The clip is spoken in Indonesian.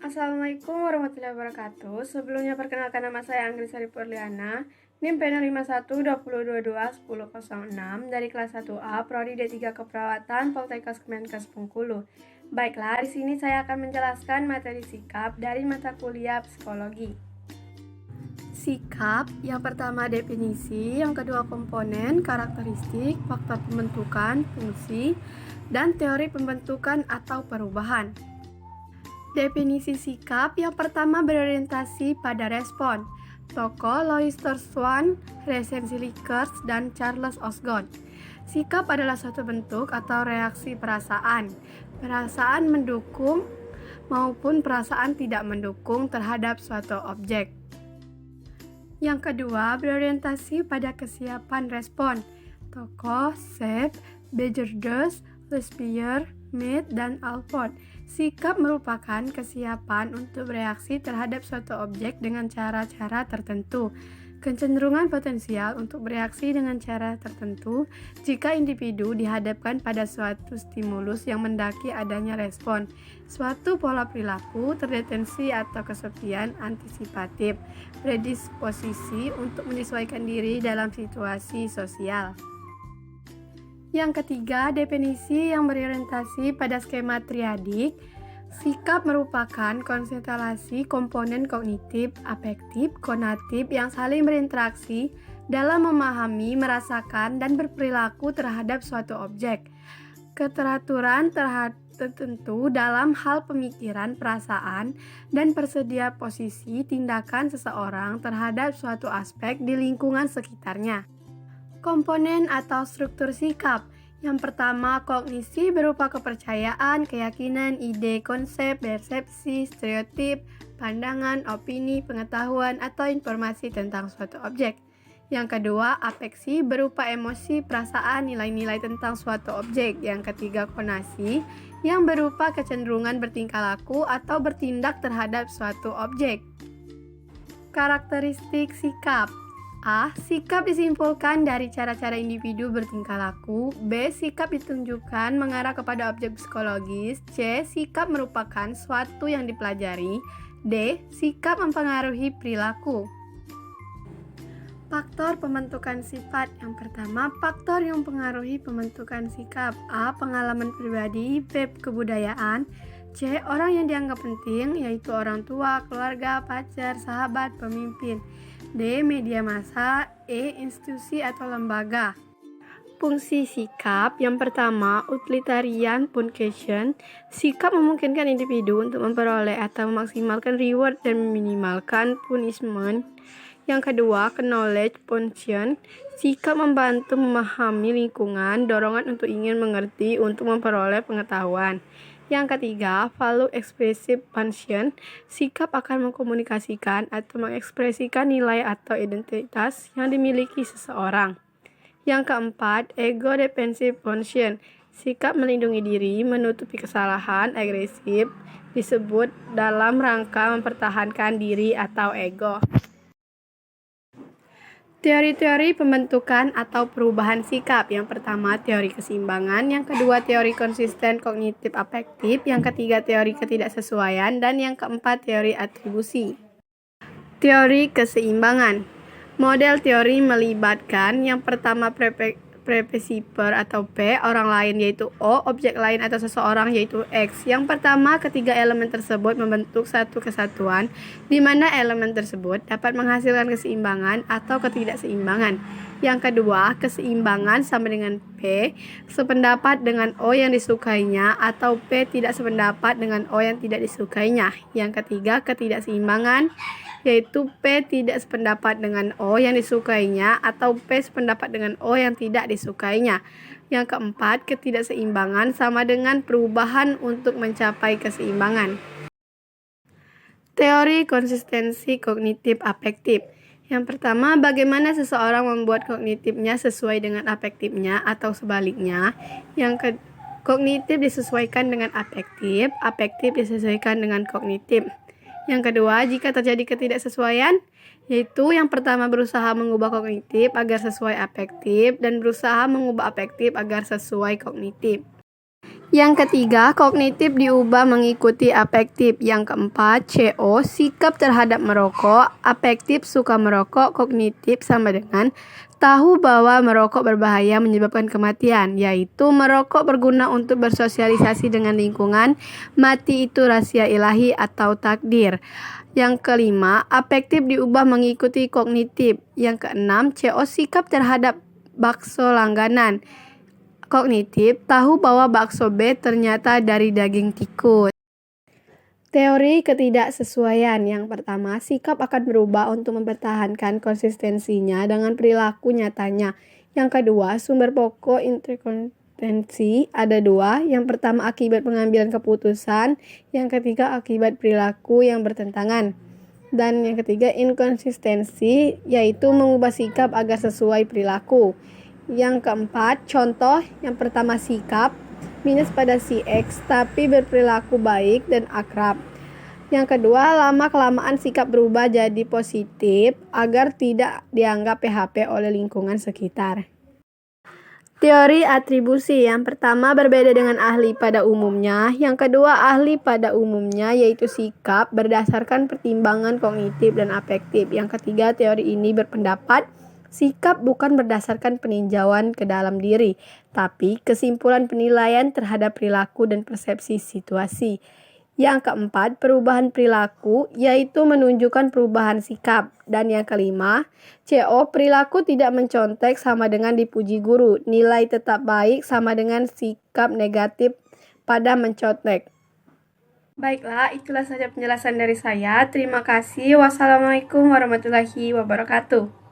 Assalamualaikum warahmatullahi wabarakatuh. Sebelumnya perkenalkan nama saya Anggrisari Purliana, NIM P05120221006 dari kelas 1A Prodi D3 Keperawatan Poltekkes Kemenkes Bengkulu. Baiklah, di sini saya akan menjelaskan materi sikap dari mata kuliah psikologi. Sikap, yang pertama definisi, yang kedua komponen, karakteristik, faktor pembentukan, fungsi, dan teori pembentukan atau perubahan. Definisi sikap yang pertama berorientasi pada respon. Tokoh Louis Swan, Recensi Likers, dan Charles Osgood. Sikap adalah suatu bentuk atau reaksi perasaan. Perasaan mendukung maupun perasaan tidak mendukung terhadap suatu objek. Yang kedua, berorientasi pada kesiapan respon. Tokoh Seth, Bejerdus, Lespier, Mead, dan Alford. Sikap merupakan kesiapan untuk bereaksi terhadap suatu objek dengan cara-cara tertentu. Kecenderungan potensial untuk bereaksi dengan cara tertentu jika individu dihadapkan pada suatu stimulus yang mendaki adanya respon. Suatu pola perilaku, terdetensi atau kesepian antisipatif, predisposisi untuk menyesuaikan diri dalam situasi sosial. Yang ketiga, definisi yang berorientasi pada skema triadik. Sikap merupakan konstelasi komponen kognitif, afektif, konatif yang saling berinteraksi dalam memahami, merasakan, dan berperilaku terhadap suatu objek. Keteraturan tertentu dalam hal pemikiran, perasaan, dan persedia posisi tindakan seseorang terhadap suatu aspek di lingkungan sekitarnya. Komponen atau struktur sikap. Yang pertama, kognisi berupa kepercayaan, keyakinan, ide, konsep, persepsi, stereotip, pandangan, opini, pengetahuan, atau informasi tentang suatu objek. Yang kedua, afeksi berupa emosi, perasaan, nilai-nilai tentang suatu objek. Yang ketiga, konasi yang berupa kecenderungan bertingkah laku atau bertindak terhadap suatu objek. Karakteristik sikap. A. Sikap disimpulkan dari cara-cara individu bertingkah laku. B. Sikap ditunjukkan mengarah kepada objek psikologis. C. Sikap merupakan suatu yang dipelajari. D. Sikap mempengaruhi perilaku. Faktor pembentukan sifat. Yang pertama, faktor yang mempengaruhi pembentukan sikap. A. Pengalaman pribadi. B. Kebudayaan. C. Orang yang dianggap penting, yaitu orang tua, keluarga, pacar, sahabat, pemimpin. D. Media massa. E. Institusi atau lembaga. Fungsi sikap. Yang pertama, utilitarian function. Sikap memungkinkan individu untuk memperoleh atau memaksimalkan reward dan meminimalkan punishment. Yang kedua, knowledge function. Sikap membantu memahami lingkungan, dorongan untuk ingin mengerti untuk memperoleh pengetahuan. Yang ketiga, value expressive function. Sikap akan mengkomunikasikan atau mengekspresikan nilai atau identitas yang dimiliki seseorang. Yang keempat, ego defensive function. Sikap melindungi diri, menutupi kesalahan, agresif, disebut dalam rangka mempertahankan diri atau ego. Teori-teori pembentukan atau perubahan sikap. Yang pertama, teori keseimbangan. Yang kedua, teori konsisten kognitif afektif. Yang ketiga, teori ketidaksesuaian. Dan yang keempat, teori atribusi. Teori keseimbangan. Model teori melibatkan yang pertama prepesiper atau P, orang lain yaitu O, objek lain atau seseorang yaitu X. Yang pertama, ketiga elemen tersebut membentuk satu kesatuan di mana elemen tersebut dapat menghasilkan keseimbangan atau ketidakseimbangan. Yang kedua, keseimbangan sama dengan P sependapat dengan O yang disukainya atau P tidak sependapat dengan O yang tidak disukainya. Yang ketiga, ketidakseimbangan yaitu P tidak sependapat dengan O yang disukainya atau P sependapat dengan O yang tidak disukainya. Yang keempat, ketidakseimbangan sama dengan perubahan untuk mencapai keseimbangan. Teori konsistensi kognitif afektif. Yang pertama, bagaimana seseorang membuat kognitifnya sesuai dengan afektifnya atau sebaliknya. Yang kognitif disesuaikan dengan afektif, afektif disesuaikan dengan kognitif. Yang kedua, jika terjadi ketidaksesuaian, yaitu yang pertama berusaha mengubah kognitif agar sesuai afektif dan berusaha mengubah afektif agar sesuai kognitif. Yang ketiga, kognitif diubah mengikuti afektif. Yang keempat, CO, sikap terhadap merokok. Afektif suka merokok, kognitif sama dengan tahu bahwa merokok berbahaya menyebabkan kematian, yaitu merokok berguna untuk bersosialisasi dengan lingkungan, mati itu rahasia ilahi atau takdir. Yang kelima, afektif diubah mengikuti kognitif. Yang keenam, CO, sikap terhadap bakso langganan. Kognitif, tahu bahwa bakso B ternyata dari daging tikus. Teori ketidaksesuaian. Yang pertama, sikap akan berubah untuk mempertahankan konsistensinya dengan perilaku nyatanya. Yang kedua, sumber pokok interkonsistensi ada dua. Yang pertama, akibat pengambilan keputusan. Yang ketiga, akibat perilaku yang bertentangan. Dan yang ketiga, inkonsistensi, yaitu mengubah sikap agar sesuai perilaku. Yang keempat, contoh. Yang pertama, sikap minus pada si X tapi berperilaku baik dan akrab. Yang kedua, lama-kelamaan sikap berubah jadi positif agar tidak dianggap PHP oleh lingkungan sekitar. Teori atribusi. Yang pertama, berbeda dengan ahli pada umumnya. Yang kedua, ahli pada umumnya yaitu sikap berdasarkan pertimbangan kognitif dan afektif. Yang ketiga, teori ini berpendapat sikap bukan berdasarkan peninjauan ke dalam diri, tapi kesimpulan penilaian terhadap perilaku dan persepsi situasi. Yang keempat, perubahan perilaku, yaitu menunjukkan perubahan sikap. Dan yang kelima, CO, perilaku tidak mencontek sama dengan dipuji guru. Nilai tetap baik sama dengan sikap negatif pada mencontek. Baiklah, itulah saja penjelasan dari saya. Terima kasih. Wassalamualaikum warahmatullahi wabarakatuh.